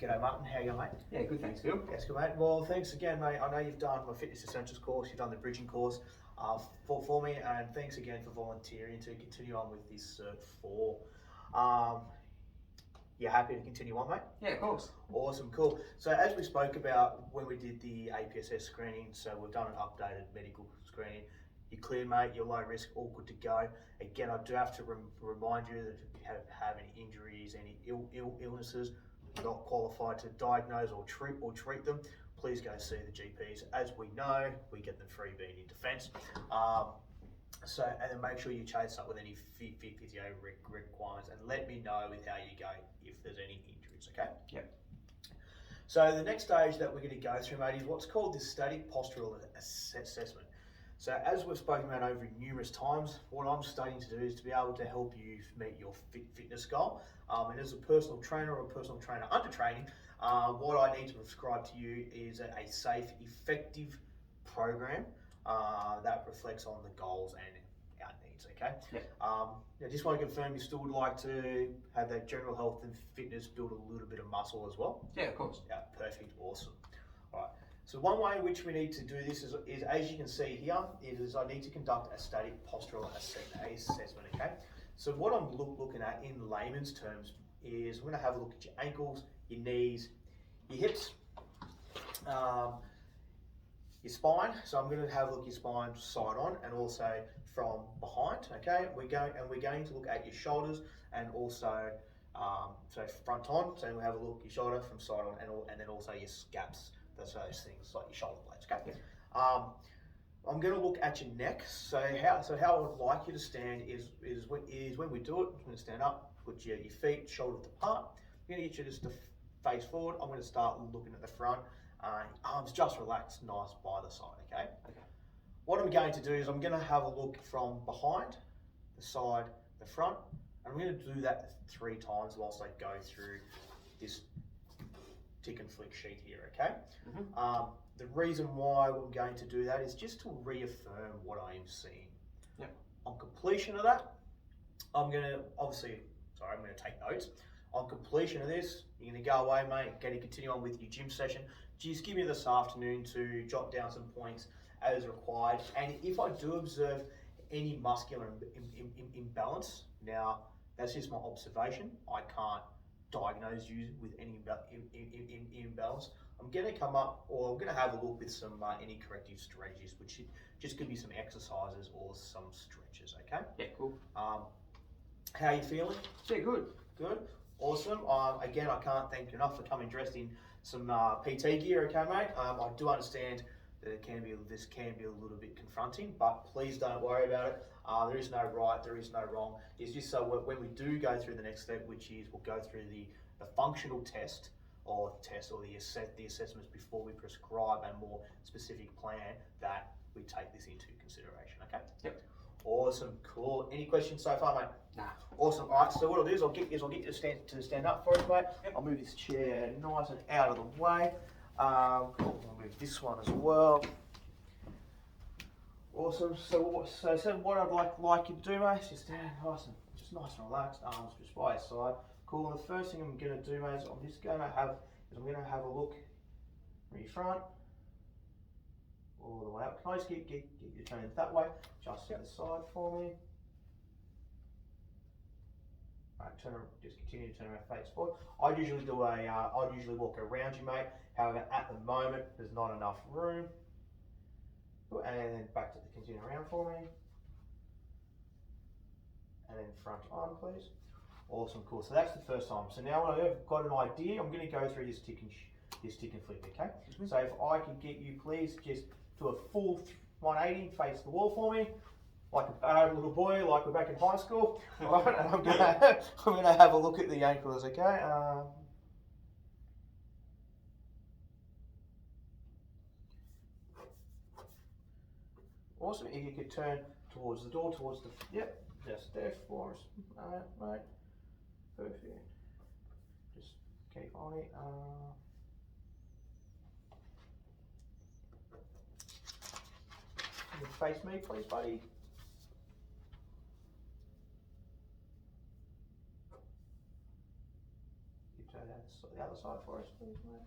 G'day Martin, how you mate? Yeah, good, thanks, Phil. Yes, good mate. Well, thanks again, mate. I know you've done my Fitness Essentials course, you've done the bridging course for me, and thanks again for volunteering to continue on with this Cert 4. You happy to continue on, mate? Yeah, of course. Awesome, cool. So as we spoke about when we did the APSS screening, so we've done an updated medical screening. You're clear, mate, you're low risk, all good to go. Again, I do have to remind you that if you have any injuries, any illnesses, you're not qualified to diagnose or treat them, please go see the GPs. As we know, we get them free being in defence. And then make sure you chase up with any physio requirements and let me know with how you go if there's any injuries, okay? Yep. So the next stage that we're going to go through, mate, is what's called the static postural assessment. So as we've spoken about over numerous times, what I'm studying to do is to be able to help you meet your fitness goal. And as a personal trainer or a personal trainer under training, what I need to prescribe to you is a safe, effective program that reflects on the goals and our needs, okay? Yep. I just want to confirm you still would like to have that general health and fitness, build a little bit of muscle as well? Yeah, of course. Yeah, perfect, awesome. All right. So one way in which we need to do this is as you can see here, is I need to conduct a static postural assessment, okay? So what I'm looking at in layman's terms is I'm going to have a look at your ankles, your knees, your hips, your spine. So I'm going to have a look at your spine side on and also from behind, okay? We're going to look at your shoulders and also so front on. So we'll have a look at your shoulder from side on and then also your scaps. That's those things like your shoulder blades, okay? Yeah. I'm going to look at your neck. So how I would like you to stand is when we do it, I'm going to stand up, put your feet shoulder apart. I'm going to get you just to face forward. I'm going to start looking at the front. Arms just relaxed, nice by the side, okay? Okay. What I'm going to do is I'm going to have a look from behind, the side, the front. And I'm going to do that 3 times whilst I go through this tick and flick sheet here, okay? Mm-hmm. The reason why I'm going to do that is just to reaffirm what I am seeing. Yep. On completion of that, I'm going to take notes. On completion of this, you're going to go away, mate, going to continue on with your gym session. Just give me this afternoon to jot down some points as required. And if I do observe any muscular imbalance, now that's just my observation. I can't diagnose you with any imbalance. I'm going to come up, or I'm going to have a look with some any corrective strategies, which just could be some exercises or some stretches. Okay. Yeah, cool. How are you feeling? Yeah, good. Good. Awesome. Again, I can't thank you enough for coming dressed in some PT gear. Okay, mate. I do understand that this can be a little bit confronting, but please don't worry about it. There is no right, there is no wrong. It's just so when we do go through the next step, which is we'll go through the functional test or the assessments before we prescribe a more specific plan, that we take this into consideration, okay? Yep. Awesome, cool. Any questions so far, mate? Nah. Awesome. All right, so what I'll do is I'll get you to stand up for us, mate. Yep. I'll move this chair nice and out of the way. Cool. I'll move this one as well. Awesome. So what I'd like you to do, mate, is just stand nice and relaxed, arms just by your side. Cool. And the first thing I'm going to do, mate, is I'm going to have a look from your front all the way up. Can I just get your turn that way? Just to the side for me. Right, just continue to turn around face forward. I'd usually walk around you, mate. However, at the moment, there's not enough room. And then back to continue around for me. And then front on, please. Awesome, cool. So that's the first time. So now when I've got an idea, I'm going to go through this tick and flick, okay? Mm-hmm. So if I can get you, please, just do a full 180, face the wall for me, like a bad little boy, like we're back in high school. All right, and I'm gonna have a look at the ankles, okay? Awesome. If you could turn towards the door, yep, just there for us. Right. Perfect. Just keep on it. You can face me, please, buddy. You turn the other side for us, please, mate.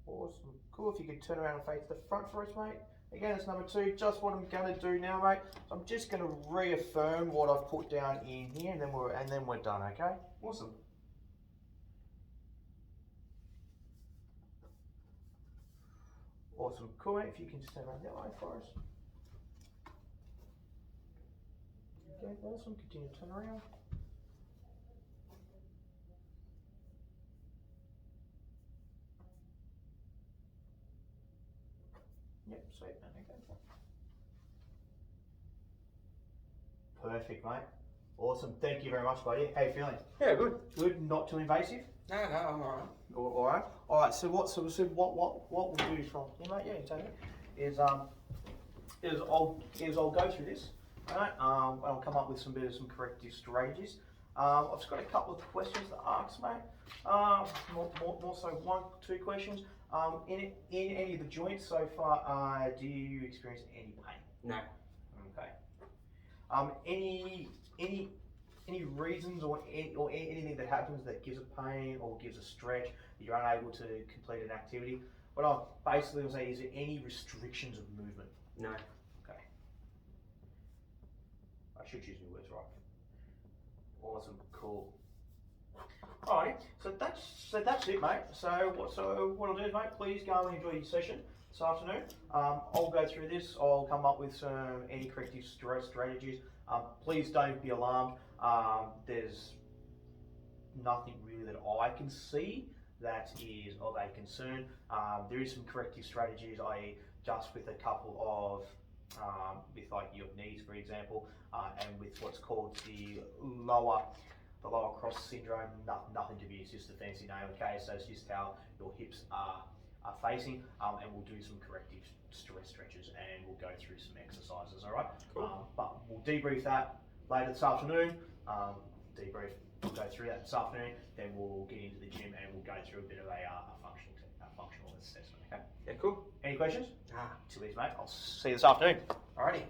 Awesome. Cool. If you could turn around and face the front for us, mate. Again, it's number 2. Just what I'm going to do now, mate. So I'm just going to reaffirm what I've put down in here, and then we're done. Okay. Awesome. Awesome. Cool, mate. If you can just turn around that way for us. Okay. Awesome. Continue to turn around. Yep, sweet, man. Okay. Perfect, mate. Awesome. Thank you very much, buddy. How you feeling? Yeah, good. Good. Not too invasive. No, I'm alright. All right. All right. So what we'll do from here, mate? Yeah, you take it. Is I'll go through this. All right. I'll come up with some corrective strategies. I've just got a couple of questions to ask, mate. More so 1, 2 questions. In any of the joints so far, do you experience any pain? No. Okay. Any reasons or anything that happens that gives a pain or gives a stretch that you're unable to complete an activity? What I basically will say is there any restrictions of movement? No. Okay. I should choose my words right. Awesome. Cool. Alright, so that's it, mate. So what I'll do is, mate, please go and enjoy your session this afternoon. I'll go through this. I'll come up with any corrective strategies. Please don't be alarmed. There's nothing really that I can see that is of a concern. There is some corrective strategies, i.e., just with a couple of with like your knees, for example, and with what's called the lower cross syndrome. Nothing to be, it's just a fancy name. Okay, so it's just how your hips are facing, and we'll do some corrective stress stretches, and we'll go through some exercises. All right. Cool. But we'll debrief that later this afternoon. We'll go through that this afternoon. Then we'll get into the gym and we'll go through a bit of a functional assessment. Okay. Yeah, cool. Any questions? Ah. Till these, mate. I'll see you this afternoon. Alrighty.